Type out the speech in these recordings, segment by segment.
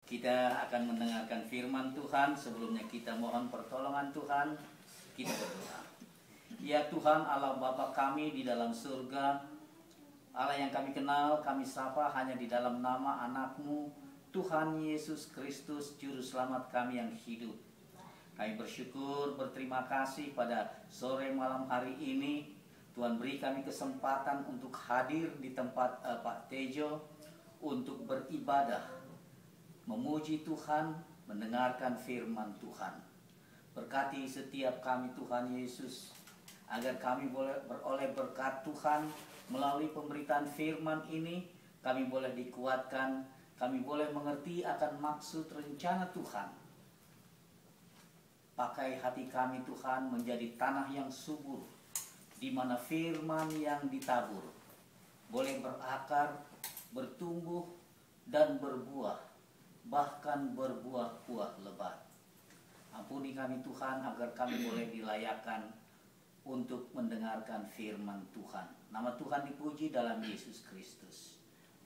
Kita akan mendengarkan firman Tuhan. Sebelumnya kita mohon pertolongan Tuhan. Kita berdoa. Ya Tuhan Allah Bapa kami di dalam surga, Allah yang kami kenal, kami sapa hanya di dalam nama anak-Mu, Tuhan Yesus Kristus, Juru Selamat kami yang hidup. Kami bersyukur, berterima kasih pada sore malam hari ini. Tuhan beri kami kesempatan untuk hadir di tempat Pak Tejo untuk beribadah, memuji Tuhan, mendengarkan firman Tuhan. Berkati setiap kami Tuhan Yesus, agar kami boleh beroleh berkat Tuhan melalui pemberitaan firman ini. Kami boleh dikuatkan, kami boleh mengerti akan maksud rencana Tuhan. Pakai hati kami Tuhan menjadi tanah yang subur, di mana firman yang ditabur boleh berakar, bertumbuh, dan berbuah, bahkan berbuah-buah lebat. Ampuni kami Tuhan agar kami boleh dilayakkan untuk mendengarkan firman Tuhan. Nama Tuhan dipuji dalam Yesus Kristus.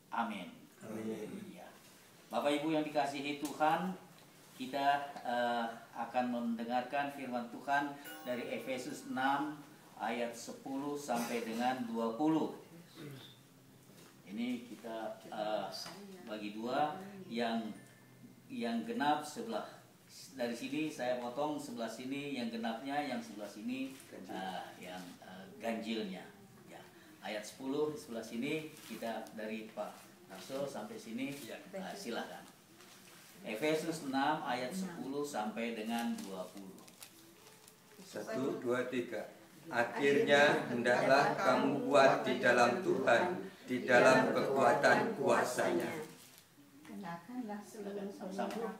Amin. Amin. Ya. Bapak Ibu yang dikasihi Tuhan, kita akan mendengarkan firman Tuhan dari Efesus 6 ayat 10 sampai dengan 20. Ini kita bagi dua, yang genap sebelah dari sini saya potong sebelah sini, yang genapnya yang sebelah sini yang ganjilnya. Ya. Ayat 10 di sebelah sini kita dari Pak Narso sampai sini, silakan. Efesus 6 ayat 10 sampai dengan 20. 1, 2, 3. Akhirnya hendaklah kamu kuat di dalam Tuhan, di dalam kekuatan kuasa-Nya. Kenakanlah seluruh Sama-sama.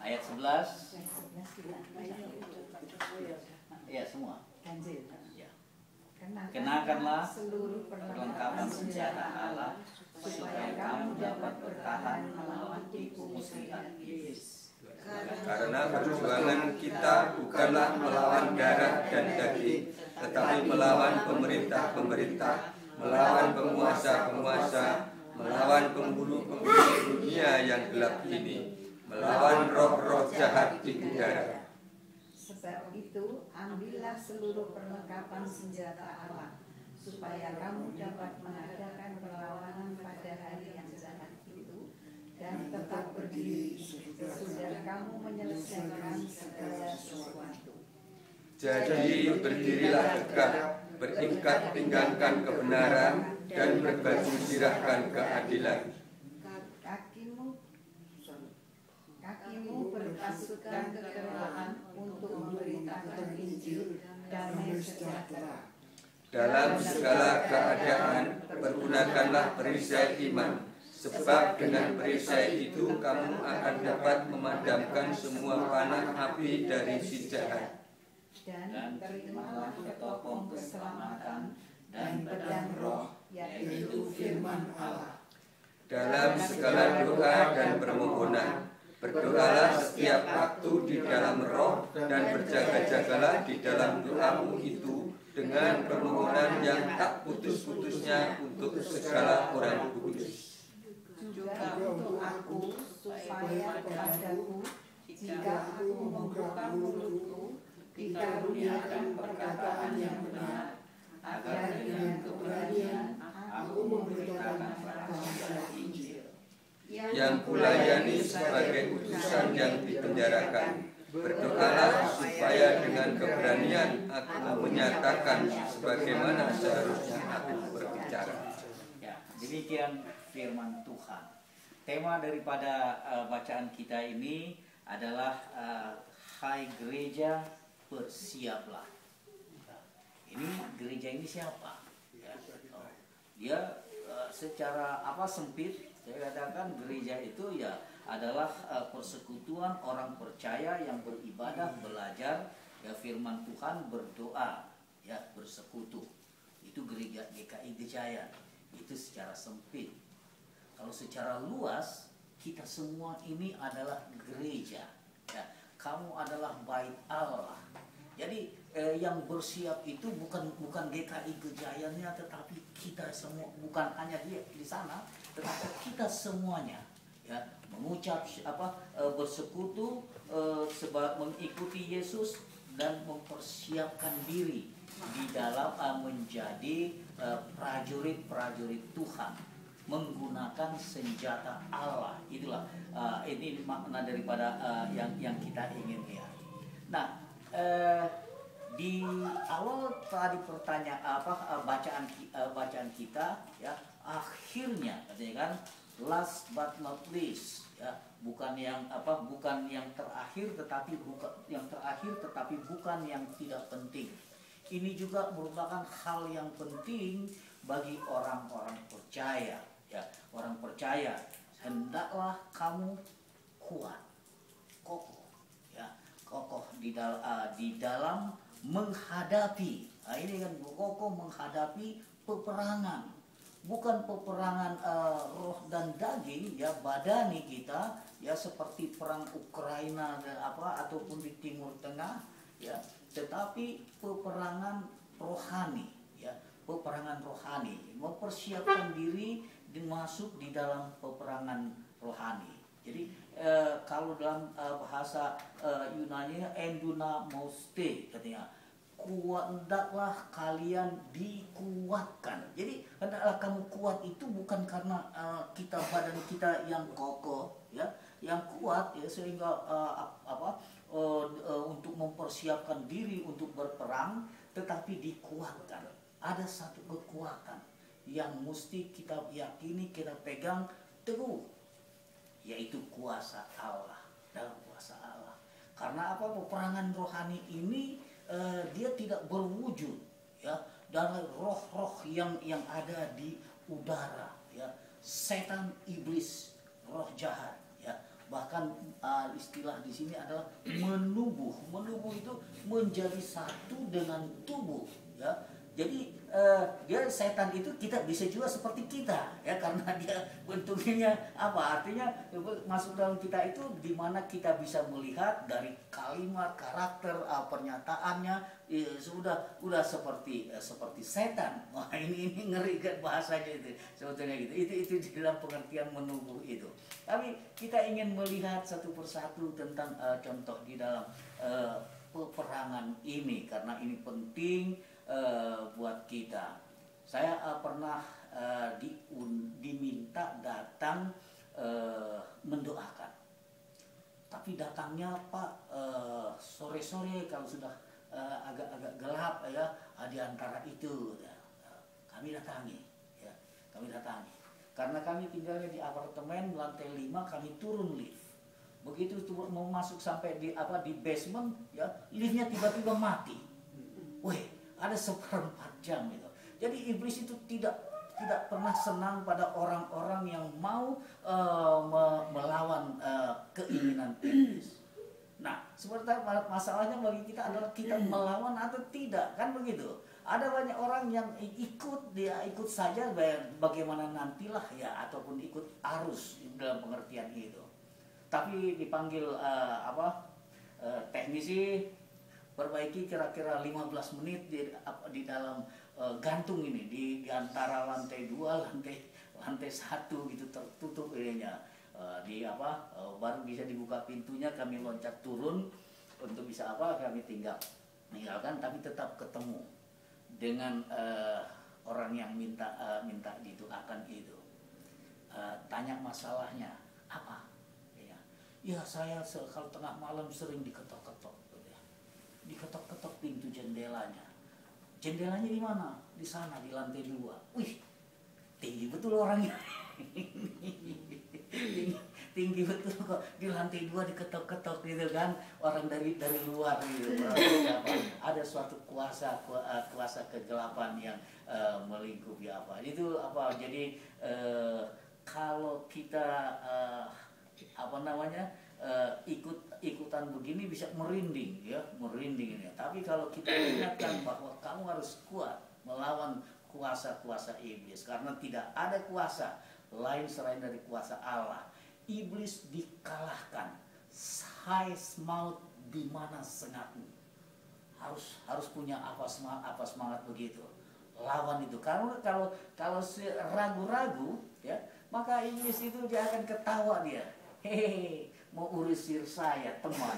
Ayat 11. Ya, semua. Ya. Kenakanlah seluruh perlengkapan senjata Allah, supaya kamu dapat bertahan melawan tipu muslihat iblis. Karena perjuangan kita bukanlah melawan darah dan daging, tetapi melawan pemerintah-pemerintah, melawan penguasa-penguasa, melawan pembunuh-pembunuh dunia yang gelap ini, melawan roh-roh jahat di udara. Sebab itu, ambillah seluruh perlengkapan senjata Allah, supaya kamu dapat mengadakan perlawanan pada hari yang jahat itu, dan tetap berdiri sesudah kamu menyelesaikan segala sesuatu. Jadi berdirilah tegak, berikat pinggangkan kebenaran, dan berbaju sirahkan keadilan. Kakimu berpasutkan kekerelaan untuk memberitakan Injil damai sejahtera. Dalam segala keadaan, pergunakanlah perisai iman, sebab dengan perisai itu kamu akan dapat memadamkan semua panah api dari si jahat. Dan terimalah ketopong keselamatan dan pedang roh, yaitu firman Allah. Dalam segala doa dan permohonan, berdoalah setiap waktu di dalam roh, dan berjaga-jagalah di dalam doamu itu dengan permohonan yang tak putus-putusnya untuk segala orang kudus. Juga untuk aku, supaya kepadaku, jika aku membuka mulutku, dikaruniakan perkataan yang benar, agar dengan keberanian aku memberitakan kabar Injil. Yang kulayani sebagai utusan yang dipenjarakan. Berdoalah supaya dengan keberanian aku menyatakan sebagaimana seharusnya aku berbicara. Ya, demikian firman Tuhan. Tema daripada bacaan kita ini adalah Hai Gereja, bersiaplah. Ini gereja ini siapa? Ya, dia secara sempit saya katakan gereja itu ya adalah persekutuan orang percaya yang beribadah, belajar ya firman Tuhan, berdoa, ya bersekutu. Itu gereja GKI Gejayan. Itu secara sempit. Kalau secara luas, kita semua ini adalah gereja. Ya, kamu adalah bait Allah. Jadi yang bersiap itu bukan GKI Gejayannya, tetapi kita semua, bukan hanya dia di sana, tetapi kita semuanya, ya, memuji mengucap bersekutu mengikuti Yesus dan mempersiapkan diri di dalam menjadi prajurit-prajurit Tuhan menggunakan senjata Allah. Itulah ini makna daripada yang kita ingin lihat. Nah, di awal tadi bacaan kita ya, akhirnya katanya kan, last but not least ya, bukan yang terakhir tetapi bukan yang tidak penting. Ini juga merupakan hal yang penting bagi orang-orang percaya ya. Orang percaya hendaklah kamu kuat, kokoh ya, kokoh di dalam menghadapi, ini kan kokoh menghadapi peperangan, bukan peperangan roh dan daging ya, badani kita ya, seperti perang Ukraina dan ataupun di Timur Tengah ya, tetapi peperangan rohani ya, peperangan rohani, mempersiapkan diri dimasuk di dalam peperangan rohani. Jadi kalau dalam bahasa Yunani endunamoste katanya, hendaklah kalian dikuatkan. Jadi hendaklah kamu kuat itu bukan karena badan kita yang kokoh ya, yang kuat ya, sehingga untuk mempersiapkan diri untuk berperang, tetapi dikuatkan. Ada satu kekuatan yang mesti kita yakini, kita pegang teguh, yaitu kuasa Allah, dalam kuasa Allah. Karena peperangan rohani ini dia tidak berwujud ya dari roh-roh yang ada di udara ya, setan, iblis, roh jahat ya. Bahkan istilah di sini adalah menubuh itu menjadi satu dengan tubuh ya. Jadi dia setan itu kita bisa juga seperti kita ya, karena dia bentuknya artinya masuk dalam kita itu, di mana kita bisa melihat dari kalimat, karakter, pernyataannya sudah seperti setan. Wah, ini ngeri kan bahasanya itu sebetulnya gitu. Itu di dalam pengertian menubuh itu. Tapi kita ingin melihat satu persatu tentang contoh di dalam peperangan ini, karena ini penting buat kita. Saya pernah diminta datang mendoakan, tapi datangnya sore-sore kalau sudah agak gelap ya, di antara itu ya, kami datangi karena kami tinggalnya di apartemen lantai 5, kami turun lift. Begitu mau masuk sampai di basement ya, liftnya tiba-tiba mati. Wih, ada 1/4 jam gitu. Jadi iblis itu tidak pernah senang pada orang-orang yang mau melawan keinginan iblis. Nah, sebenarnya masalahnya bagi kita adalah kita melawan atau tidak, kan begitu. Ada banyak orang yang ikut saja bagaimana nantilah ya, ataupun ikut arus dalam pengertian itu. Tapi dipanggil teknisi, perbaiki kira-kira 15 menit di dalam gantung ini, di antara lantai 2 lantai 1 gitu, tertutup ininya. Baru bisa dibuka pintunya, kami loncat turun untuk bisa kami tinggalkan, tapi tetap ketemu dengan orang yang minta didoakan itu. Tanya masalahnya apa ya, saya kalau tengah malam sering diketok-ketok pintu jendelanya. Jendelanya di mana? Di sana, di lantai 2. Wih, tinggi betul orangnya. tinggi betul kok, di lantai 2 diketok-ketok gitu kan, orang dari luar gitu. Ada suatu kuasa kegelapan yang melingkupi itu itu. Jadi kalau kita ikutan begini bisa merinding ini. Tapi kalau kita ingatkan bahwa kamu harus kuat melawan kuasa-kuasa iblis, karena tidak ada kuasa lain selain dari kuasa Allah. Iblis dikalahkan, hai maut di mana sengatmu. Harus punya semangat begitu. Lawan itu. Kalau ragu-ragu ya, maka iblis itu dia akan ketawa dia. Hehehe, mau urusir saya teman.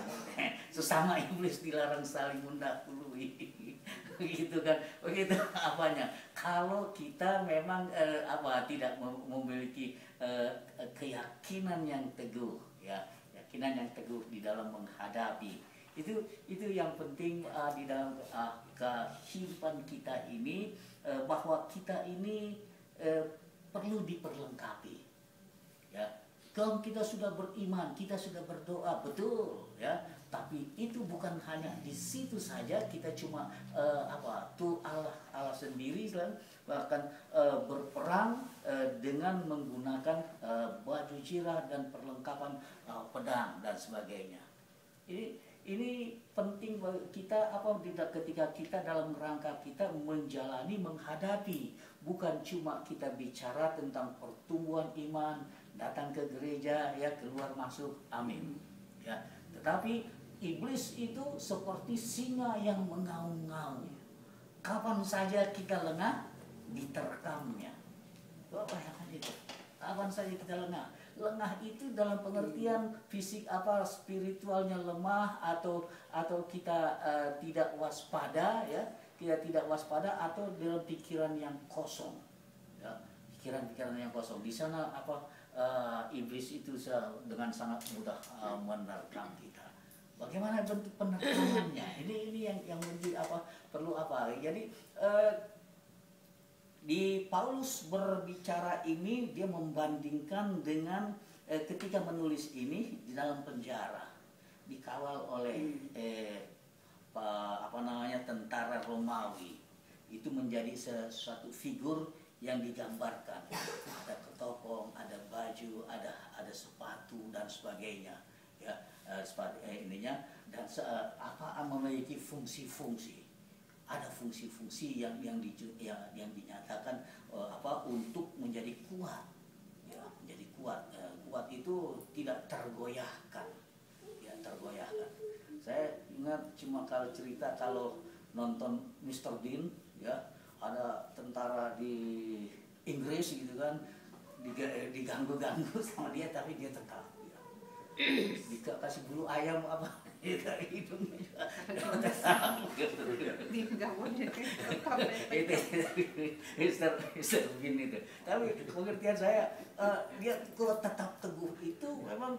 Sesama iblis dilarang saling mendahului. Begitu kan, begitu apanya. Kalau kita memang tidak memiliki keyakinan yang teguh, ya, keyakinan yang teguh di dalam menghadapi itu yang penting di dalam kehidupan kita ini, bahwa kita ini perlu diperlengkapi, ya. Kalau kita sudah beriman, kita sudah berdoa, betul, ya. Tapi itu bukan hanya di situ saja. Kita cuma tuh Allah sendiri kan, bahkan berperang dengan menggunakan baju zirah dan perlengkapan pedang dan sebagainya. Ini penting bagi kita ketika kita dalam rangka kita menghadapi, bukan cuma kita bicara tentang pertumbuhan iman, datang ke gereja, ya, keluar masuk, amin, ya. Tetapi iblis itu seperti singa yang mengaum-ngaum. Kapan saja kita lengah, diterkamnya. Bayangkan itu. Kapan saja kita lengah. Lengah itu dalam pengertian fisik, spiritualnya lemah, atau kita tidak waspada, ya. Kita tidak waspada, atau dalam pikiran yang kosong, ya. Pikiran-pikiran yang kosong. Di sana iblis itu dengan sangat mudah menerkam kita. Bagaimana bentuk penerkamannya? Ini yang perlu Jadi di Paulus berbicara ini, dia membandingkan dengan ketika menulis ini di dalam penjara, dikawal oleh tentara Romawi. Itu menjadi sesuatu figur yang digambarkan. Ada ketopong, ada baju, ada sepatu dan sebagainya, ya. Dan memiliki fungsi-fungsi. Ada fungsi-fungsi yang dinyatakan untuk menjadi kuat, ya, menjadi kuat. Kuat itu tidak tergoyahkan, ya, tergoyahkan. Saya ingat cuma kalau nonton Mr. Bean, ya, ada tentara di Inggris gitu kan, diganggu-ganggu sama dia, tapi dia tetap, ya. Dikasih bulu ayam hidungnya juga itu. Tapi pengertian saya, dia tetap teguh itu memang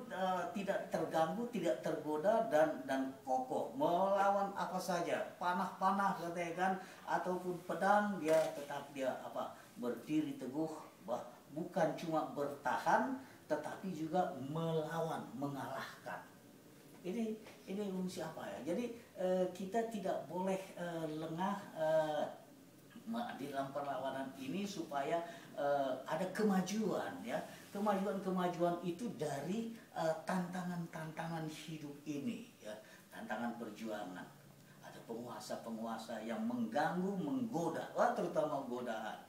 tidak terganggu, tidak tergoda, dan kokoh melawan apa saja, panah katanya kan, ataupun pedang, dia tetap berdiri teguh, bukan cuma bertahan, tetapi juga melawan, mengalahkan. Ini fungsi apa, ya? Jadi kita tidak boleh lengah di dalam perlawanan ini, supaya ada kemajuan, ya. Kemajuan itu dari tantangan hidup ini, ya, tantangan perjuangan. Ada penguasa yang mengganggu, menggoda, terutama godaan.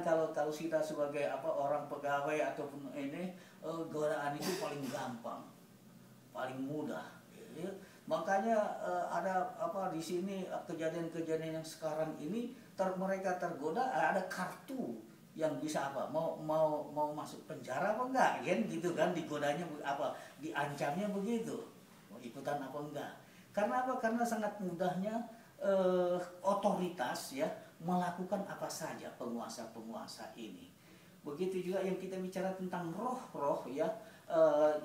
Kalau kita sebagai orang pegawai ataupun godaan itu paling gampang, paling mudah, ya. Makanya ada di sini kejadian-kejadian yang sekarang ini mereka tergoda, ada kartu yang bisa mau masuk penjara apa enggak, kan gitu kan, digodanya diancamnya begitu, mau ikutan apa enggak. Karena Karena sangat mudahnya otoritas, ya, melakukan apa saja penguasa ini. Begitu juga yang kita bicara tentang roh-roh, ya,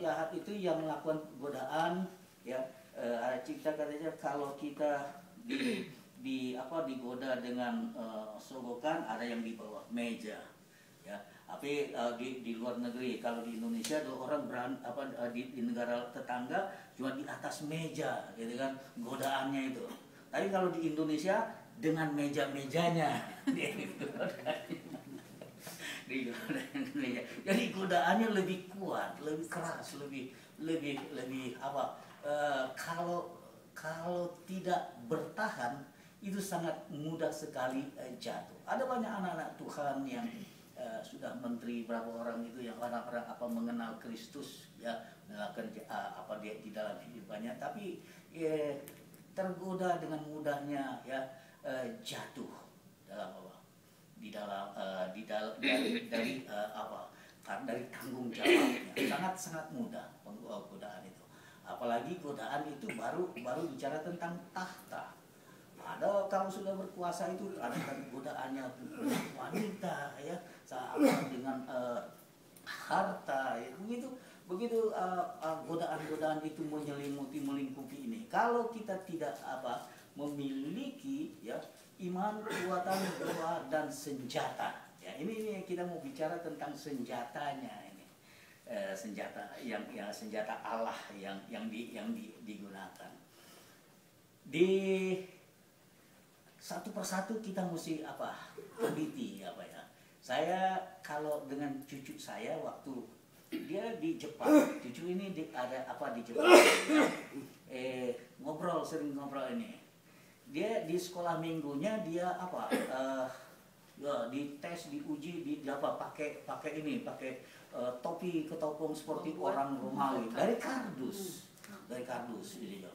jahat itu yang melakukan godaan, ya. Ada cerita katanya kalau kita digoda dengan sogokan, ada yang di bawah meja, ya. Tapi di luar negeri, kalau di Indonesia orang di negara tetangga cuma di atas meja, gitu kan, godaannya itu. Tapi kalau di Indonesia dengan meja-mejanya, jadi godaannya lebih kuat, lebih keras, lebih kalau tidak bertahan, itu sangat mudah sekali jatuh. Ada banyak anak-anak Tuhan yang sudah menteri, berapa orang itu yang orang-orang mengenal Kristus, ya, melakukan dia di dalam hidupannya, tapi tergoda dengan mudahnya, ya, jatuh dari dari tanggung jawabnya. Sangat mudah godaan itu. Apalagi godaan itu baru bicara tentang tahta. Ada kalau sudah berkuasa itu ada godaannya wanita ya, sama dengan harta ya. Begitu godaan-godaan itu melingkupi ini. Kalau kita tidak memiliki ya iman, kekuatan, doa dan senjata. Ya, ini kita mau bicara tentang senjatanya ini. Senjata yang senjata Allah yang digunakan. Di satu persatu kita mesti teliti ya. Saya kalau dengan cucu saya waktu dia di Jepang, cucu ini ada di Jepang, sering ngobrol ini. Dia di sekolah minggunya dia dites, diuji, pakai topi ketopong seperti orang Romawi dari kardus ini.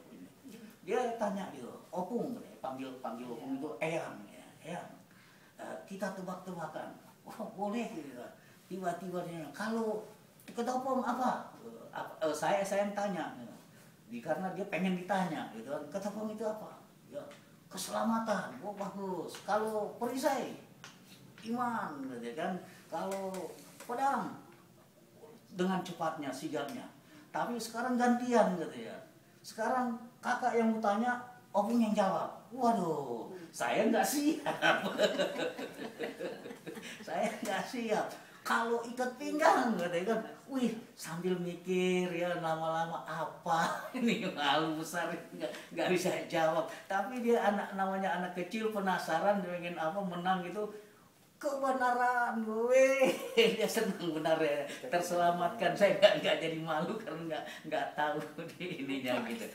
Dia tanya gitu, opung, panggil opung itu eyang ya, eyang. Kita tebak-tebakan, boleh gitu. Tiba-tiba dia, kalau ketopong apa? Saya yang tanya, karena dia pengen ditanya gitu. Ketopong itu apa? Ya, keselamatan, bagus. Kalau perisai, iman, gitu kan. Kalau pedang, dengan cepatnya, sigapnya. Tapi sekarang gantian gitu ya. Sekarang kakak yang mau tanya, opung yang jawab. Waduh, saya nggak siap. Saya nggak siap. Kalau ikat pinggang, gitu kan. Wih, sambil mikir ya lama-lama apa ini malu besar nggak bisa jawab. Tapi dia namanya anak kecil penasaran, dia ingin menang itu. Kebenaran gue, dia senang benar ya, terselamatkan. Saya nggak jadi malu karena nggak tahu ininya gitu.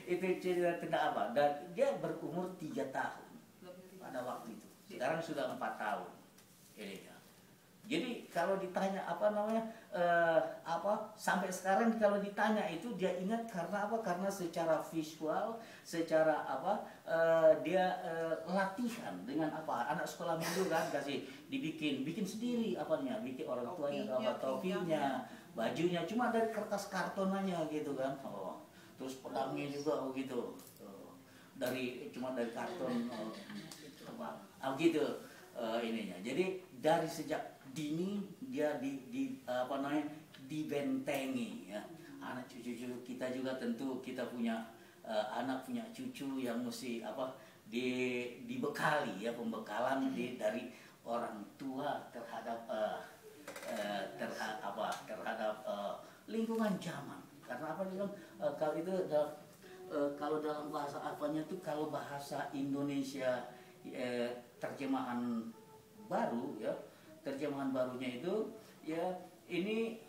Itu cerita tentang apa? Dan dia berumur 3 tahun pada waktu itu. Sekarang sudah 4 tahun. Jadi kalau ditanya sampai sekarang kalau ditanya itu dia ingat karena apa? Karena secara visual, secara dia latihan dengan anak sekolah minggu kan kasih bikin sendiri bikin orang tuanya topinya, bajunya cuma dari kertas kartonannya gitu kan. Terus pedangnya juga begitu. Cuma dari karton gitu ininya. Jadi dari sejak dini dia dibentengi ya. Anak cucu kita juga tentu kita punya anak punya cucu yang mesti dibekali ya, pembekalan dari orang tua terhadap lingkungan zaman. Karena kalau itu kalau dalam bahasa kalau bahasa Indonesia terjemahan baru ya. Terjemahan barunya itu ya ini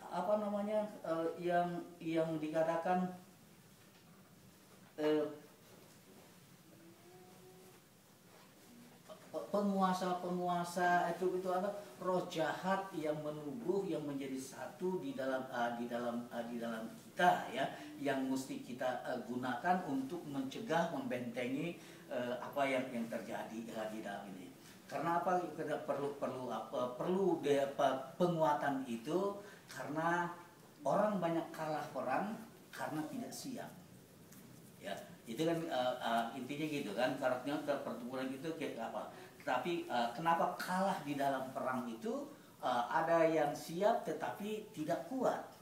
yang dikatakan penguasa itu roh jahat yang menubuh yang menjadi satu di dalam kita ya, yang mesti kita gunakan untuk mencegah, membentengi apa yang terjadi di dalam ini. Karena apa kita perlu penguatan itu? Karena orang banyak kalah perang karena tidak siap. Ya, itu kan intinya gitu kan. Karakternya pertempuran itu kayak apa? Tapi kenapa kalah di dalam perang itu? Ada yang siap tetapi tidak kuat,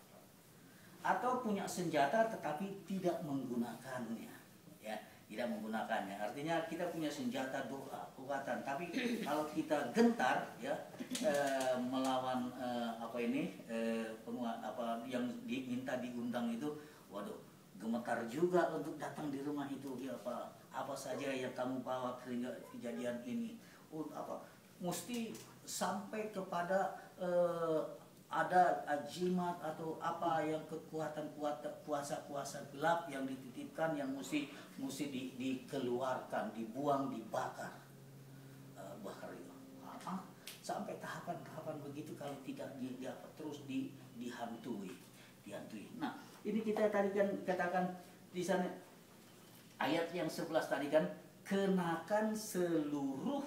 atau punya senjata tetapi tidak menggunakannya. Tidak menggunakannya, artinya kita punya senjata doa, kekuatan, tapi kalau kita gentar ya melawan yang diminta diundang itu, waduh, gemetar juga untuk datang di rumah itu. Ya, apa saja yang kamu bawa sehingga kejadian ini, mesti sampai kepada ada jimat atau apa yang kekuatan kuasa gelap yang dititipkan yang mesti dikeluarkan, dibuang, dibakar, bakar itu. Sampai tahapan begitu, kalau tidak terus dihantui. Nah, ini kita tadi kan katakan di sana ayat yang 11 tadi kan, kenakan seluruh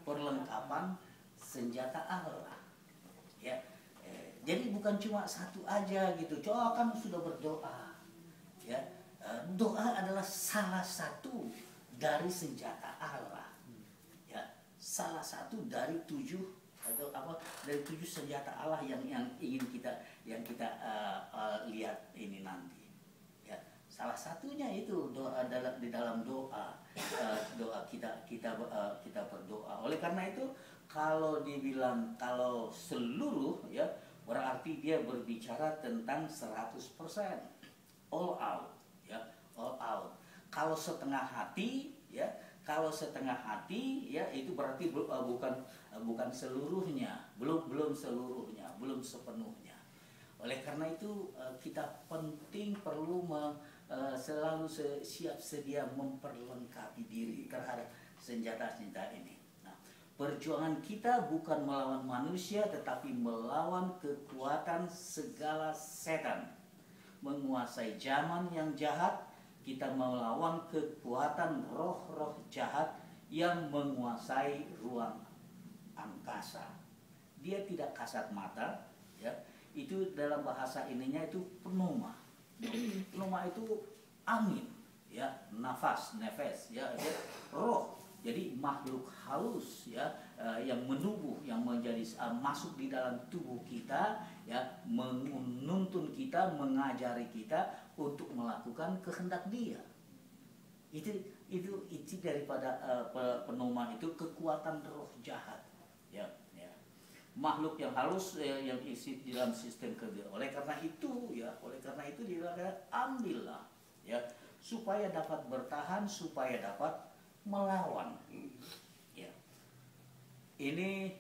perlengkapan senjata Allah. Ya. Jadi bukan cuma satu aja gitu. Coba kamu sudah berdoa, ya. Doa adalah salah satu dari senjata Allah, ya. Salah satu dari 7 atau apa dari 7 senjata Allah yang ingin kita lihat ini nanti, ya. Salah satunya itu doa di dalam doa kita berdoa. Oleh karena itu kalau dibilang kalau seluruh, ya, berarti dia berbicara tentang 100%, all out, ya, all out. Kalau setengah hati, ya, itu berarti bukan seluruhnya, belum seluruhnya, belum sepenuhnya. Oleh karena itu kita penting perlu selalu siap sedia memperlengkapi diri terhadap senjata-senjata ini. Perjuangan kita bukan melawan manusia, tetapi melawan kekuatan segala setan. Menguasai zaman yang jahat, kita melawan kekuatan roh-roh jahat yang menguasai ruang angkasa. Dia tidak kasat mata, ya. Itu dalam bahasa ininya itu pneuma. Pneuma itu angin, ya, nafas, nefes, ya, roh. Jadi makhluk halus, ya, yang menubuh, yang menjadi masuk di dalam tubuh kita, ya, menuntun kita, mengajari kita untuk melakukan kehendak Dia. Itu daripada pneuma itu kekuatan roh jahat, ya, ya. Makhluk yang halus yang isi di dalam sistem kerja. Oleh karena itu dikatakan ambillah, ya, supaya dapat bertahan, supaya dapat melawan, ya. Ini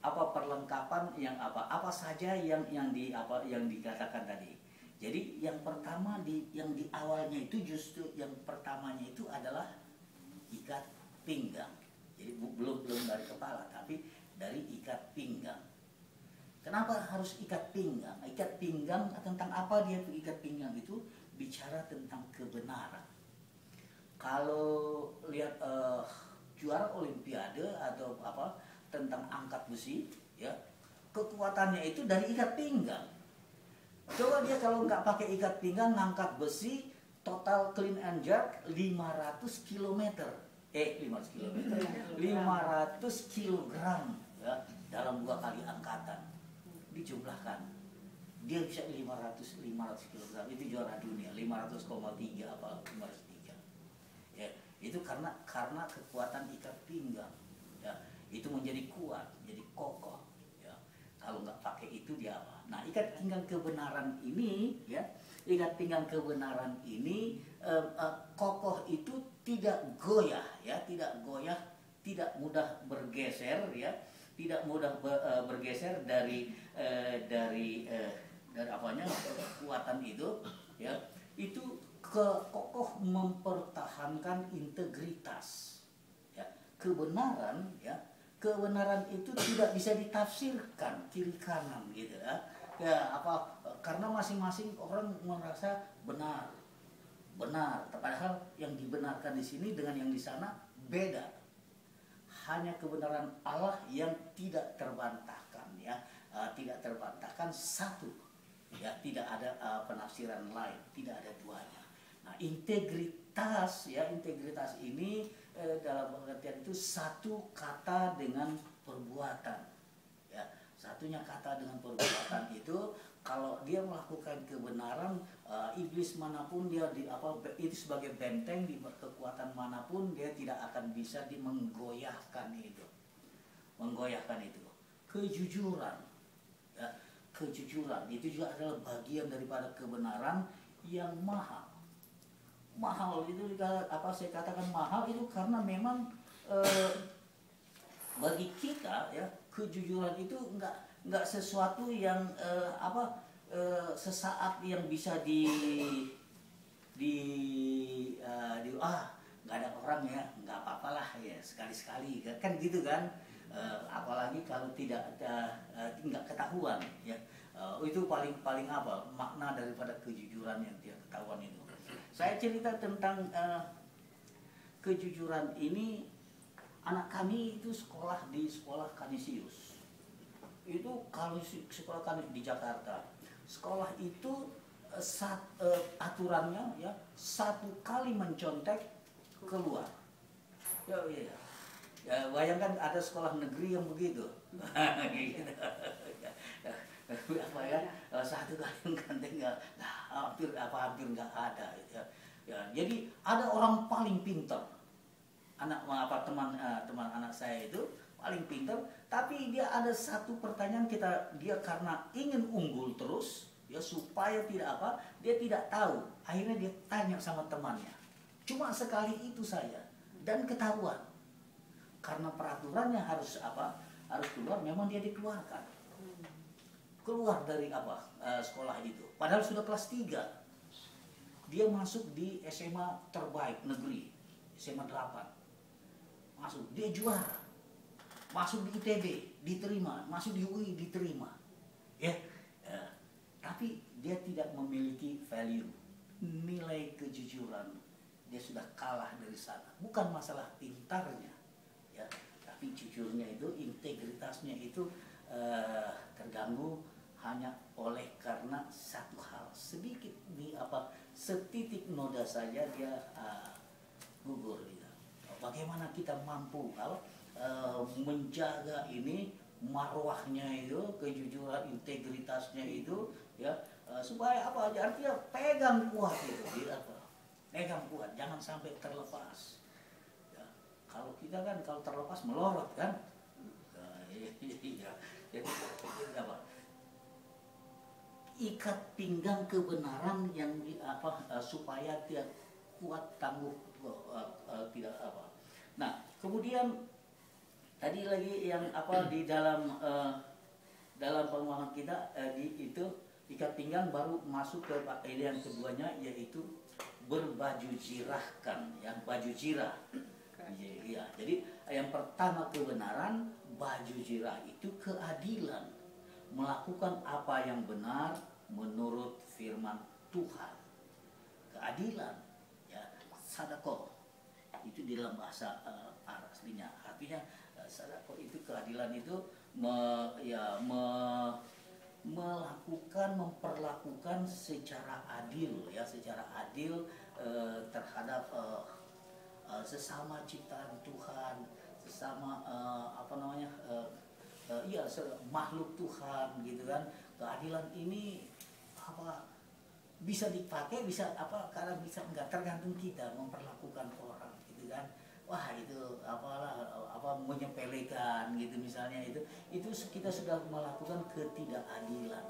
perlengkapan yang apa saja yang dikatakan tadi. Jadi yang pertama yang di awalnya itu justru yang pertamanya itu adalah ikat pinggang. Jadi belum dari kepala, tapi dari ikat pinggang. Kenapa harus ikat pinggang? Ikat pinggang tentang apa dia ikat pinggang itu? Bicara tentang kebenaran. Kalau lihat juara olimpiade atau tentang angkat besi, ya, kekuatannya itu dari ikat pinggang. Coba dia kalau nggak pakai ikat pinggang ngangkat besi, total clean and jerk 500 km. 500 kg, ya, dalam 2 kali angkatan dijumlahkan. Dia bisa 500 kg, itu juara dunia, 500,3 apa 503. Ya, itu karena kekuatan ikat pinggang, ya, itu menjadi kuat, jadi kokoh, ya. Kalau nggak pakai itu dia apa? Nah, ikat pinggang kebenaran ini, ya, kokoh itu tidak goyah, ya, tidak mudah bergeser, ya, tidak mudah bergeser dari kekuatan itu, ya, itu kokoh mempertahankan integritas, ya. Kebenaran itu tidak bisa ditafsirkan kiri kanan gitu, ya. Karena masing-masing orang merasa benar, padahal yang dibenarkan di sini dengan yang di sana beda. Hanya kebenaran Allah yang tidak terbantahkan, ya, tidak terbantahkan satu, ya, tidak ada penafsiran lain, tidak ada duanya. Nah, integritas ini dalam pengertian itu satu kata dengan perbuatan, ya. Satunya kata dengan perbuatan itu kalau dia melakukan kebenaran, iblis manapun dia itu sebagai benteng di kekuatan manapun dia tidak akan bisa menggoyahkan itu. Kejujuran, ya, kejujuran itu juga adalah bagian daripada kebenaran yang mahal. Mahal itu saya katakan mahal itu karena memang bagi kita, ya, kejujuran itu enggak sesuatu yang sesaat yang bisa nggak ada orang, ya, nggak apa-apalah, ya, sekali-sekali kan gitu kan. Apalagi kalau nggak ketahuan, ya. Itu paling makna daripada kejujuran yang tidak ketahuan itu. Saya cerita tentang kejujuran ini. Anak kami itu sekolah di sekolah Kanisius. itu kalau sekolah kami di Jakarta, sekolah itu aturannya ya 1 kali mencontek keluar. Ya, iya. Ya, bayangkan ada sekolah negeri yang begitu. Gitu. Apa ya, 1 kali mencontek hampir nggak ada. Ya. Ya, jadi ada orang paling pintar. Teman anak saya itu paling pintar, tapi dia ada satu pertanyaan dia karena ingin unggul terus, ya supaya dia tidak tahu. Akhirnya dia tanya sama temannya. Cuma sekali itu saja dan ketahuan. Karena peraturannya harus keluar, memang dia dikeluarkan. Keluar dari sekolah itu. Padahal sudah kelas 3. Dia masuk di SMA terbaik negeri, SMA 8. Masuk, dia juara. Masuk di ITB, diterima. Masuk di UI, diterima. Ya, tapi dia tidak memiliki value, nilai kejujuran. Dia sudah kalah dari sana. Bukan masalah pintarnya, ya, tapi jujurnya itu, integritasnya itu terganggu hanya oleh karena satu hal sedikit setitik noda saja dia gugur. Gitu. Bagaimana kita mampu menjaga ini marwahnya itu, kejujuran, integritasnya itu, ya supaya artinya pegang kuat itu, pegang kuat, jangan sampai terlepas. Ya, kalau kita kan kalau terlepas melorot kan, jadi ikat pinggang kebenaran yang supaya dia kuat, tangguh, tidak Nah, kemudian tadi lagi yang di dalam pemahaman kita itu ikat pinggang, baru masuk ke yang keduanya, yaitu berbaju jirahkan, ya, baju jirah. Ya, jadi yang pertama kebenaran, baju jirah itu keadilan, melakukan apa yang benar menurut firman Tuhan. Keadilan, ya, sadaqah itu di dalam bahasa aslinya, artinya sadaqah itu keadilan itu memperlakukan secara adil, ya, secara adil terhadap sesama ciptaan Tuhan, sesama makhluk Tuhan, gitu kan. Keadilan ini bisa dipakai, bisa karena bisa enggak, tergantung kita memperlakukan orang, gitu kan. Wah, itu menyepelekan gitu misalnya, itu kita sudah melakukan ketidakadilan.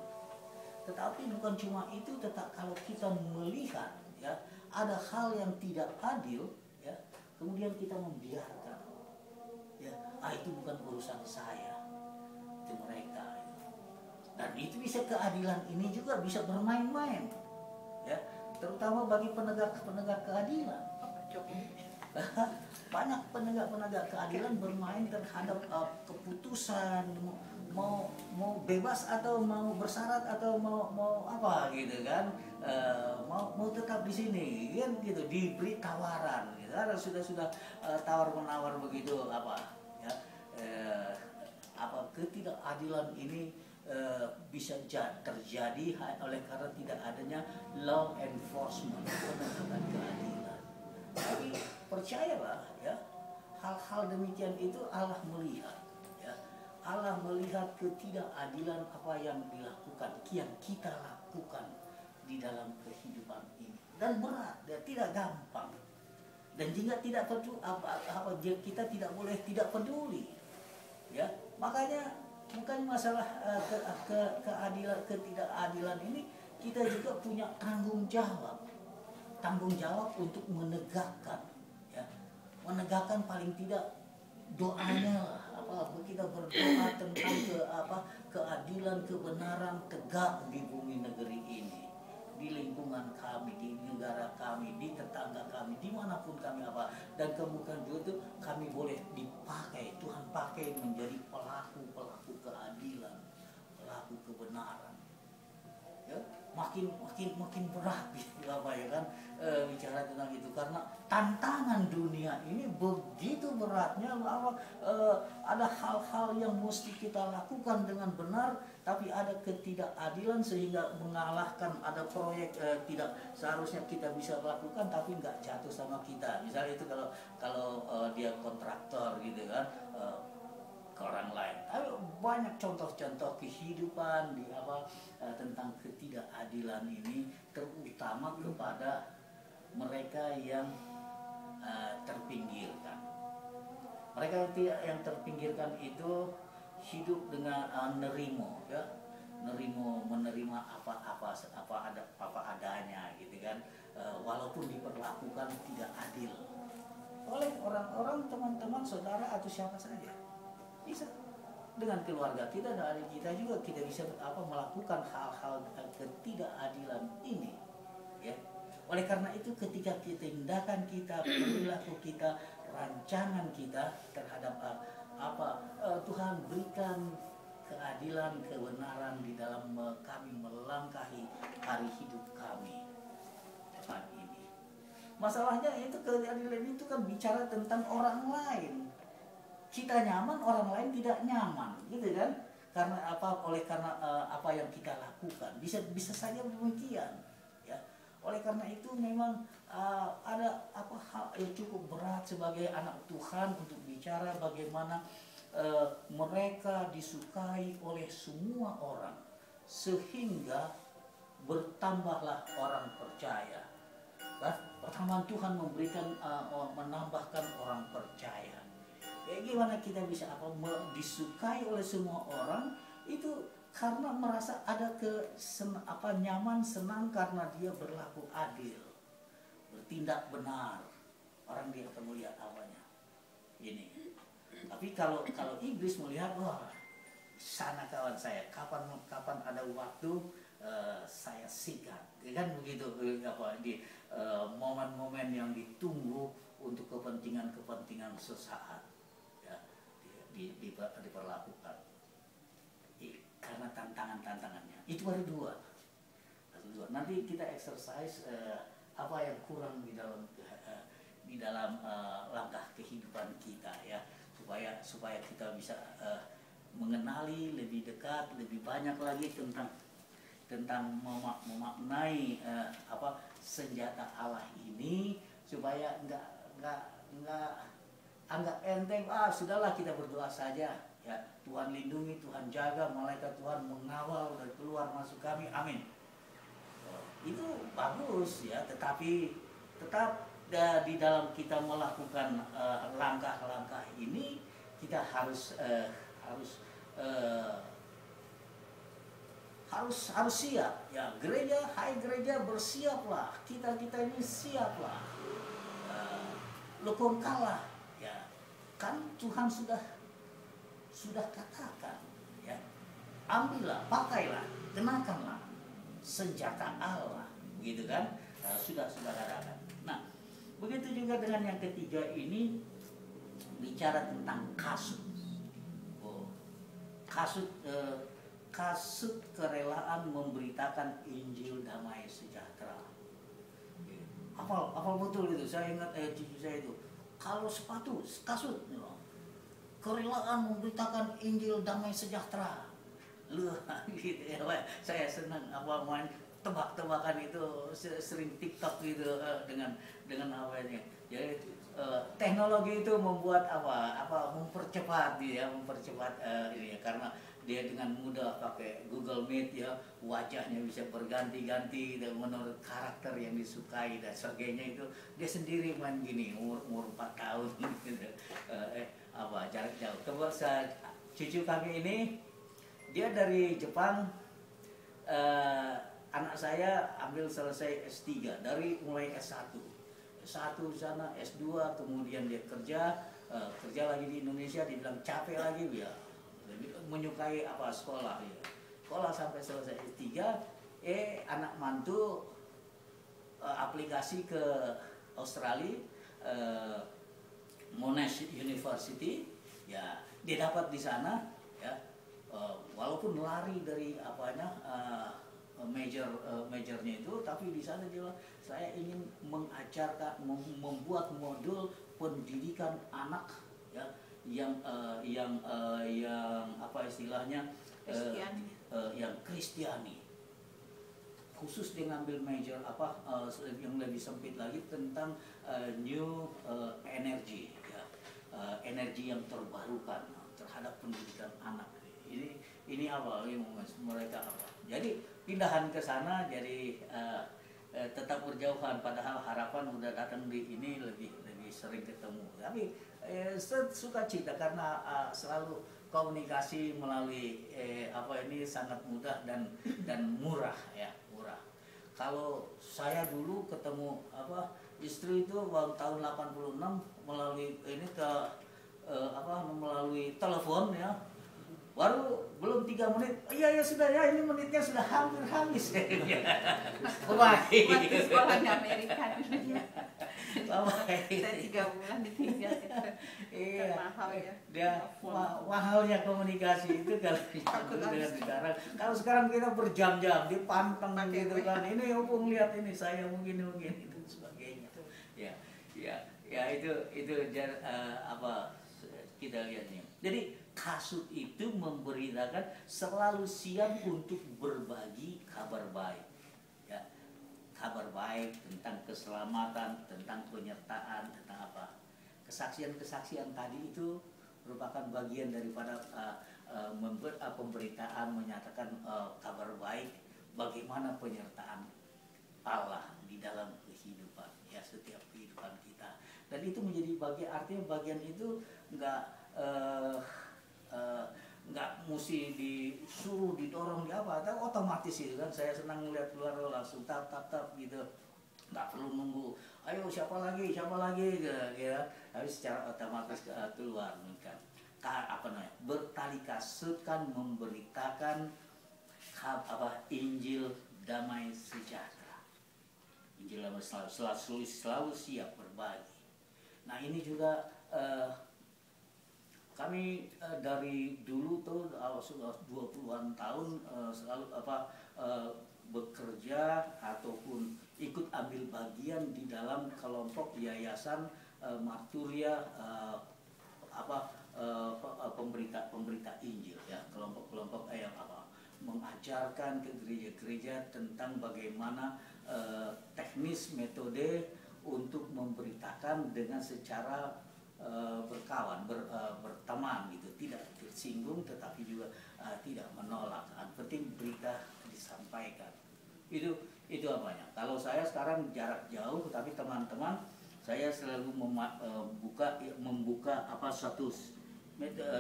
Tetapi bukan cuma itu, kalau kita melihat, ya, ada hal yang tidak adil, ya, kemudian kita membiarkan, ya, itu bukan urusan saya, itu mereka, ya. Dan itu bisa, keadilan ini juga bisa bermain-main, ya, terutama bagi penegak keadilan. Banyak penegak keadilan bermain terhadap keputusan, mau bebas atau mau bersyarat atau mau apa gitu kan, mau tetap di sini kan, gitu, diberi tawaran, gitu. Ada sudah tawar menawar begitu, ya, ketidakadilan ini bisa terjadi oleh karena tidak adanya law enforcement, penegakan keadilan. Tapi percayalah, ya, hal-hal demikian itu Allah melihat, ya. Allah melihat ketidakadilan apa yang dilakukan, yang kita lakukan di dalam kehidupan ini, dan berat, dan tidak gampang. Dan jika tidak kita tidak boleh tidak peduli, ya. Makanya bukan masalah ketidakadilan ini, kita juga punya tanggung jawab untuk menegakkan, ya, menegakkan paling tidak doanya, kita berdoa tentang keadilan, kebenaran tegak di bumi negeri ini, di lingkungan kami, di negara kami, di tetangga kami, dimanapun kami, dan kemudian itu kami boleh dipakai, Tuhan pakai menjadi pelaku keadilan, pelaku kebenaran, ya. makin berat gitu apa ya kan, bicara tentang itu karena tantangan dunia ini begitu beratnya bahwa ada hal-hal yang mesti kita lakukan dengan benar, tapi ada ketidakadilan sehingga mengalahkan, ada proyek tidak seharusnya kita bisa lakukan tapi nggak jatuh sama kita. Misalnya itu kalau dia kontraktor gitu kan, ke orang lain. Tapi banyak contoh-contoh kehidupan di tentang ketidakadilan ini, terutama kepada mereka yang terpinggirkan. Mereka yang terpinggirkan itu hidup dengan nerimo, ya, menerima apa adanya, gitu kan. Walaupun diperlakukan tidak adil oleh orang-orang, teman-teman, saudara atau siapa saja. Bisa dengan keluarga kita dan adik kita juga kita bisa melakukan hal-hal ketidakadilan ini, ya. Oleh karena itu ketika tindakan kita, perilaku kita, rancangan kita terhadap Tuhan berikan keadilan, kebenaran di dalam kami melangkahi hari hidup kami depan ini. Masalahnya itu keadilan itu kan bicara tentang orang lain. Kita nyaman, orang lain tidak nyaman, gitu kan? Karena apa yang kita lakukan bisa saja demikian, ya. Oleh karena itu memang ada hal yang cukup berat sebagai anak Tuhan untuk bicara bagaimana mereka disukai oleh semua orang sehingga bertambahlah orang percaya. Pertama Tuhan memberikan menambahkan orang percaya. Gimana kita bisa disukai oleh semua orang itu karena merasa ada nyaman, senang karena dia berlaku adil, bertindak benar. Orang dia akan melihat apanya ini. Tapi kalau iblis melihat, wah, sana kawan saya, kapan ada waktu saya sikat, kan begitu, di momen-momen yang ditunggu untuk kepentingan sesaat. Diperlakukan karena tantangannya itu baru dua. Nanti kita exercise apa yang kurang di dalam langkah kehidupan kita, ya, supaya kita bisa mengenali lebih dekat, lebih banyak lagi tentang memaknai senjata Allah ini, supaya enggak anggap enteng, sudahlah kita berdoa saja, ya, Tuhan lindungi, Tuhan jaga, malaikat Tuhan mengawal dan keluar masuk kami, amin. Itu bagus, ya, tetapi tetap di dalam kita melakukan langkah-langkah ini kita harus siap, ya. Hai gereja bersiaplah, kita ini siaplah, lekong kalah. Kan Tuhan sudah katakan, ya, ambillah, pakailah, kenakanlah senjata Allah, begitu kan? Sudah katakan. Nah, begitu juga dengan yang ketiga ini, bicara tentang kasut. Kasut kerelaan memberitakan Injil damai sejahtera. Apa betul itu? Saya ingat cucu saya itu. Kalau sepatu, kasut, kerelaan memberitakan Injil damai sejahtera. Gitu ya, saya senang main tebak-tebakan itu, sering TikTok gitu dengan awalnya. Jadi teknologi itu membuat mempercepat ini ya, karena dia dengan mudah pakai Google Meet, ya, wajahnya bisa berganti-ganti dan menurut karakter yang disukai dan sebagainya. Itu dia sendiri main gini umur 4 tahun gitu. Jarak jauh. Cucu kami ini dia dari Jepang, anak saya ambil selesai S3, mulai S1 sana, S2, kemudian dia kerja lagi di Indonesia, dibilang capek lagi, ya, menyukai sekolah, ya. Sekolah sampai selesai S3, anak mantu aplikasi ke Australia, Monash University, ya, dia dapat di sana, ya, walaupun lari dari majornya itu, tapi di sana juga saya ingin mengajarkan, membuat modul pendidikan anak ya yang apa istilahnya yang Kristiani, khusus dia ngambil major yang lebih sempit lagi tentang new energy ya, energi yang terbarukan terhadap pendidikan anak. Ini apa mereka apa? Jadi pindahan ke sana jadi tetap berjauhan, padahal harapan udah datang di ini lebih sering ketemu. Tapi suka cita karena selalu komunikasi melalui ini sangat mudah dan murah ya, murah. Kalau saya dulu ketemu istri itu tahun 86 melalui ini melalui telepon ya. Baru belum 3 menit, iya sudah ya, ini menitnya sudah hampir habis. Baik. Waktu sekolahnya Amerika dulu. Saya 3 bulan ditinggal itu. Iya. Mahal ya. Dia mahalnya komunikasi itu kalau dengan sekarang. Kalau sekarang kita berjam-jam dipanteng gitu kan. Ini hubung lihat ini saya mungkin itu sebagainya. Ya itu kita lihatnya. Jadi kasut itu memberitakan selalu siap untuk berbagi kabar baik ya, kabar baik tentang keselamatan, tentang penyertaan, tentang apa, kesaksian tadi itu merupakan bagian daripada pemberitaan, menyatakan kabar baik bagaimana penyertaan Allah di dalam kehidupan ya, setiap kehidupan kita. Dan itu menjadi artinya bagian itu nggak mesti disuruh didorong di apa, tapi otomatis itu kan. Saya senang melihat keluar langsung tap gitu, nggak perlu nunggu ayo siapa lagi ya, tapi secara otomatis keluar kan. Bertali kasut kan memberitakan Injil damai sejahtera. Injil damai selalu siap berbagi. Nah ini juga kami dari dulu tuh sudah 20-an tahun selalu bekerja ataupun ikut ambil bagian di dalam kelompok yayasan Marturia pemberita Injil ya, kelompok yang mengajarkan ke gereja-gereja tentang bagaimana teknis metode untuk memberitakan dengan secara berkawan, berteman gitu, tidak tersinggung tetapi juga tidak menolak. Penting berita disampaikan. Itu apanya. Kalau saya sekarang jarak jauh, tapi teman-teman saya selalu membuka satu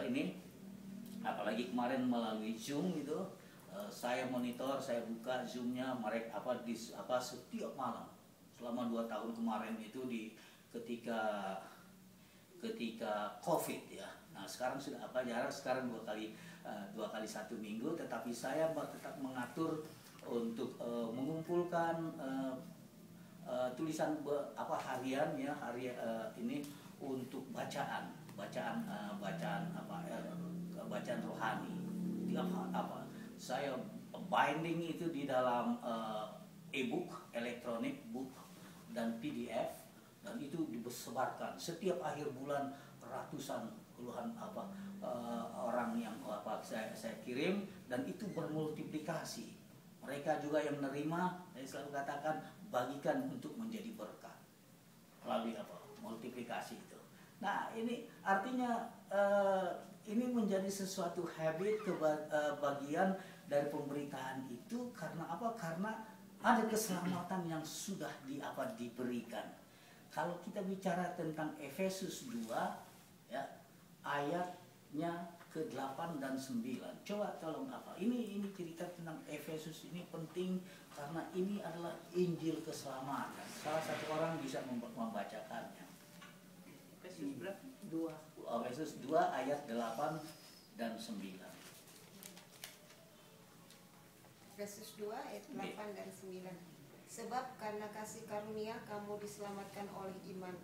ini, apalagi kemarin melalui Zoom itu, saya monitor, saya buka Zoom-nya mereka setiap malam selama 2 tahun kemarin itu ketika COVID ya. Nah sekarang sudah jarak sekarang 2 kali 1 minggu, tetapi saya tetap mengatur untuk mengumpulkan tulisan harian ya, ini untuk bacaan rohani. Saya binding itu di dalam e-book, elektronik book dan PDF. Dan itu disebarkan setiap akhir bulan, ratusan puluhan orang yang saya kirim, dan itu bermultiplikasi. Mereka juga yang menerima, saya selalu katakan bagikan untuk menjadi berkat melalui multiplikasi itu. Nah ini artinya ini menjadi sesuatu habit, bagian dari pemberitaan itu. Karena apa? Karena ada keselamatan yang sudah diberikan. Kalau kita bicara tentang Efesus 2 ya, ayatnya ke-8 dan 9. Coba tolong ini cerita tentang Efesus ini penting karena ini adalah Injil keselamatan. Salah satu orang bisa membacakannya. Efesus 2. Efesus 2 ayat 8 dan 9. Efesus 2 ayat 8 dan 9. Sebab karena kasih karunia kamu diselamatkan oleh iman.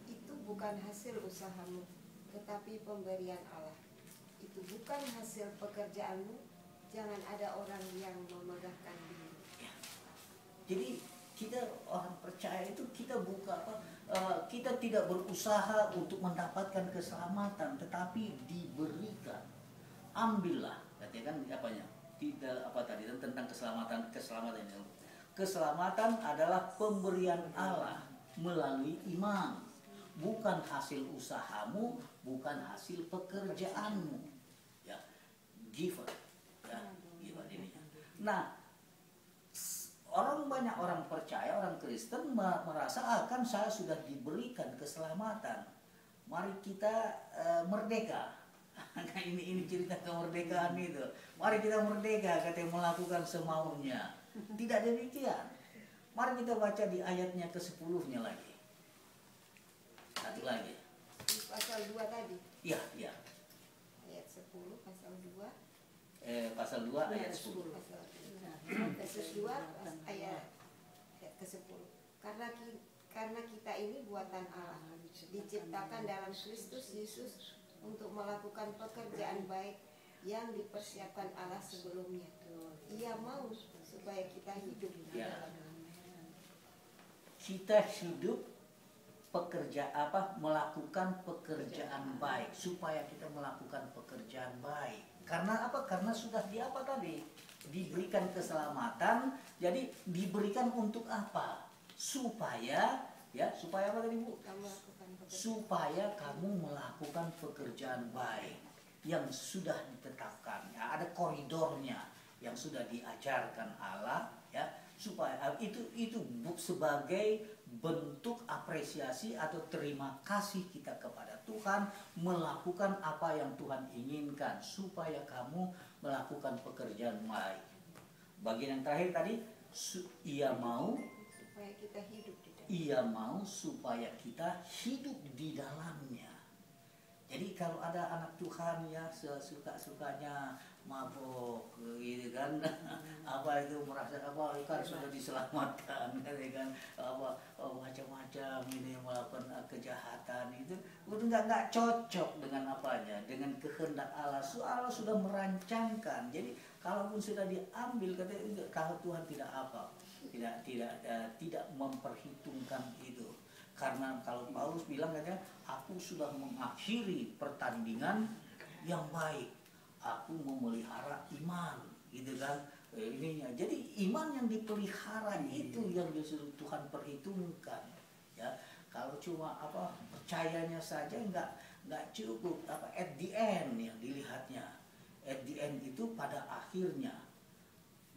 Itu bukan hasil usahamu, tetapi pemberian Allah. Itu bukan hasil pekerjaanmu. Jangan ada orang yang memegahkan diri. Jadi kita orang percaya itu kita kita tidak berusaha untuk mendapatkan keselamatan, tetapi diberikan. Ambillah, katanya kan apanya? Tidak apa tadi tentang keselamatan ini. Keselamatan adalah pemberian Allah melalui iman, bukan hasil usahamu, bukan hasil pekerjaanmu. Ya, given. Ya, given ini. Nah, banyak orang percaya, orang Kristen merasa akan saya sudah diberikan keselamatan. Mari kita merdeka. ini cerita kemerdekaan itu. Mari kita merdeka, katanya melakukan semaunya. Tidak demikian. Mari kita baca di ayatnya ke-10-nya lagi. Satu lagi. Pasal 2 tadi. Iya, iya. Ayat 10 pasal 2. Pasal 2 ayat 10. Yesus 2 ayat ke-10. Karena kita ini buatan Allah, diciptakan dalam Kristus Yesus untuk melakukan pekerjaan baik yang dipersiapkan Allah sebelumnya. Ia mau supaya kita hidup. Ya. Kita hidup melakukan pekerjaan baik, supaya kita melakukan pekerjaan baik. Karena apa? Karena sudah diberikan keselamatan. Jadi diberikan untuk apa? Supaya apa tadi Bu? Supaya kamu melakukan pekerjaan baik yang sudah ditetapkan. Ya, ada koridornya yang sudah diajarkan Allah, ya, supaya itu sebagai bentuk apresiasi atau terima kasih kita kepada Tuhan, melakukan apa yang Tuhan inginkan supaya kamu melakukan pekerjaan baik. Bagian yang terakhir tadi, ia mau supaya kita hidup di dalamnya. Ia mau supaya kita hidup di dalamnya. Jadi kalau ada anak Tuhan ya suka-sukanya mabuk gitu kan, apa itu merasa apa kan sudah diselamatkan kan, apa macam-macam ini melakukan kejahatan itu nggak cocok dengan apanya, dengan kehendak Allah. Allah sudah merancangkan. Jadi kalaupun sudah diambil, katanya kalau Tuhan tidak memperhitungkan itu. Karena kalau Paulus bilang katanya, aku sudah mengakhiri pertandingan yang baik, aku memelihara iman, gitu kan? Ininya. Jadi iman yang dipelihara itu yang justru Tuhan perhitungkan. Ya, kalau cuma percayanya saja nggak cukup. At the end yang dilihatnya, at the end itu pada akhirnya.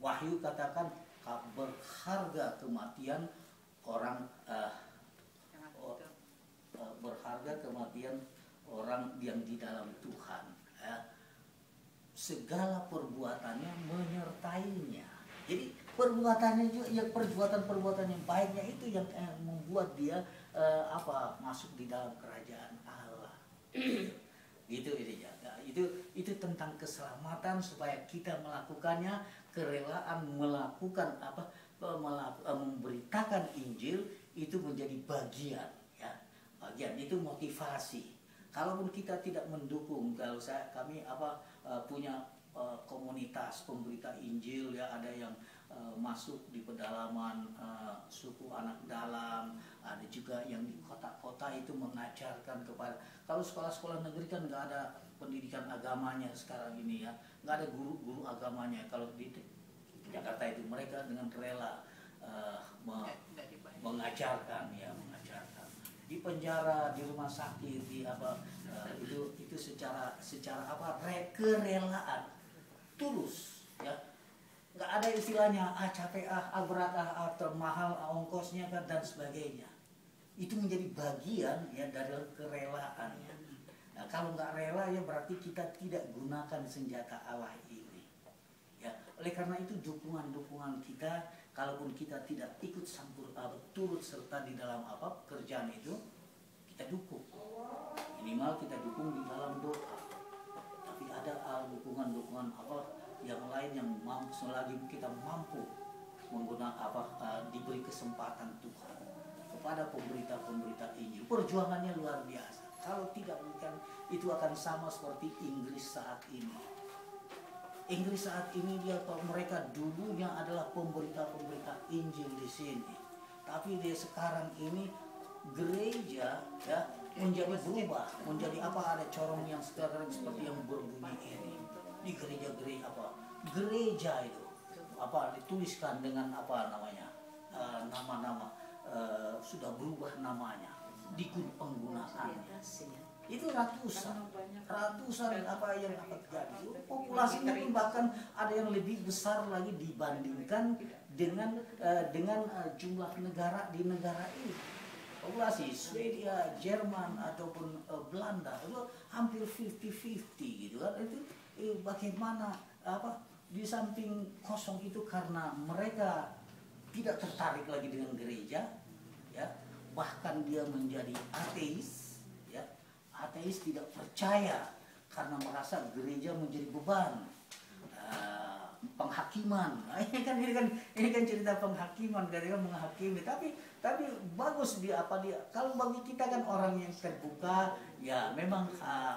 Wahyu katakan berharga kematian orang. Berharga kematian orang yang di dalam Tuhan, ya. Segala perbuatannya menyertainya. Jadi perbuatannya juga, perbuatan yang baiknya itu yang membuat dia masuk di dalam kerajaan Allah. Gitu ini ya. Itu tentang keselamatan supaya kita melakukannya, kerelaan melakukan memberitakan Injil itu menjadi bagian itu motivasi. Kalaupun kita tidak mendukung, kalau kami punya komunitas pemberita Injil, ya, ada yang masuk di pedalaman suku anak dalam, ada juga yang di kota-kota itu mengajarkan kepada. Kalau sekolah-sekolah negeri kan nggak ada pendidikan agamanya sekarang ini, ya, nggak ada guru-guru agamanya. Kalau di Jakarta itu mereka dengan rela mengajarkan, ya, di penjara, di rumah sakit, itu secara kerelaan, tulus, ya, nggak ada istilahnya capek berat termahal ongkosnya kan dan sebagainya. Itu menjadi bagian ya dari kerelaannya. Nah, kalau nggak rela ya berarti kita tidak gunakan senjata Allah ini. Ya, oleh karena itu dukungan kita. Kalaupun kita tidak ikut turut serta di dalam pekerjaan itu, kita dukung. Minimal kita dukung di dalam doa. Tapi ada dukungan yang lain yang selagi kita mampu menggunakan diberi kesempatan Tuhan kepada pemberita-pemberita Injil. Perjuangannya luar biasa. Kalau tidak, mungkin itu akan sama seperti Inggris saat ini. Inggris saat ini mereka dulunya adalah pemberita-pemberita Injil di sini. Tapi dia sekarang ini gereja ya menjadi berubah, menjadi apa, ada corong yang sekarang seperti yang berbunyi ini. Di gereja-gereja gereja itu dituliskan dengan apa namanya? Nama-nama sudah berubah namanya, penggunaannya. Itu ratusan apa yang akan terjadi. Populasinya pun bahkan ada yang lebih besar lagi dibandingkan dengan jumlah negara di negara ini. Populasi Swedia, Jerman ataupun Belanda itu hampir 50-50 gitu kan. Itu bagaimana di samping kosong itu karena mereka tidak tertarik lagi dengan gereja, ya, bahkan dia menjadi ateis, ya, ateis tidak percaya karena merasa gereja menjadi beban, penghakiman. Ini kan cerita penghakiman, gereja menghakimi. Tapi bagus kalau bagi kita kan orang yang terbuka, ya memang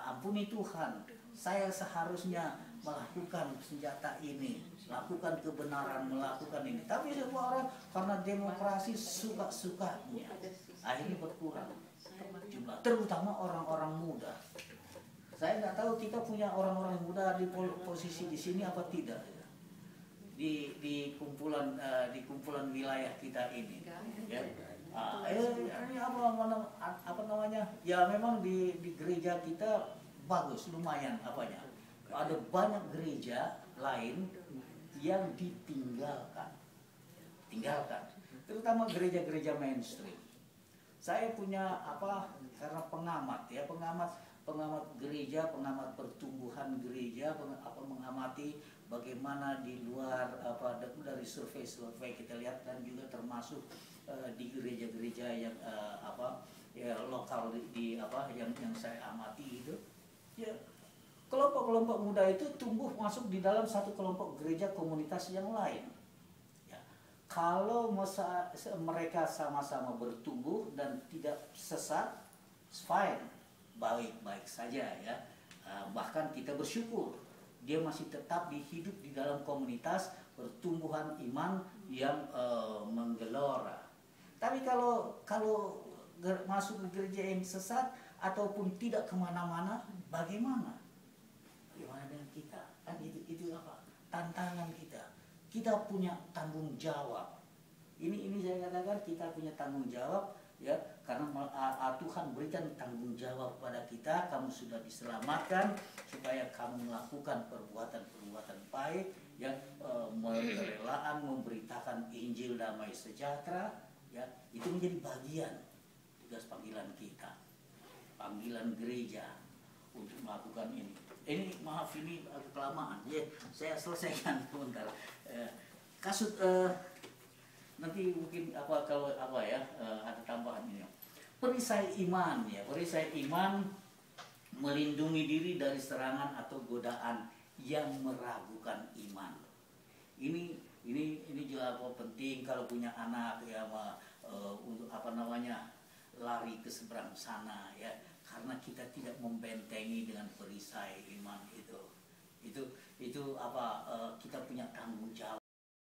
ampuni Tuhan, saya seharusnya melakukan senjata ini, lakukan kebenaran, melakukan ini. Tapi semua orang karena demokrasi suka-sukanya akhirnya berkurang jumlah, terutama orang-orang muda. Saya nggak tahu kita punya orang-orang muda di posisi di sini apa tidak di kumpulan wilayah kita ini. Ya. Ini apa namanya? Ya memang di gereja kita bagus, lumayan apanya. Ada banyak gereja lain yang ditinggalkan, terutama gereja-gereja mainstream. Saya punya karena pengamat gereja, pengamat pertumbuhan gereja, mengamati bagaimana di luar dari survei kita lihat, dan juga termasuk di gereja-gereja yang lokal yang saya amati itu, ya. Kelompok-kelompok muda itu tumbuh masuk di dalam satu kelompok gereja komunitas yang lain. Ya. Kalau mereka sama-sama bertumbuh dan tidak sesat, fine, baik-baik saja ya. Bahkan kita bersyukur dia masih tetap hidup di dalam komunitas pertumbuhan iman yang menggelora. Tapi kalau masuk ke gereja yang sesat ataupun tidak kemana-mana, bagaimana? Bagaimana dengan kita? Kan itu tantangan kita. Kita punya tanggung jawab. Ini saya katakan kita punya tanggung jawab, ya, karena Tuhan berikan tanggung jawab pada kita. Kamu sudah diselamatkan supaya kamu melakukan perbuatan baik yang kerelaan memberitakan Injil damai sejahtera, ya, itu menjadi bagian tugas panggilan kita, panggilan gereja untuk melakukan ini. Maaf, ini agak kelamaan. Ya, saya selesaikan sebentar. Nanti mungkin ada tambahan ini. Perisai iman, ya. Perisai iman melindungi diri dari serangan atau godaan yang meragukan iman. Ini juga penting kalau punya anak, ya, untuk lari ke seberang sana, ya. Karena kita tidak membentengi dengan perisai iman itu kita punya tanggung jawab.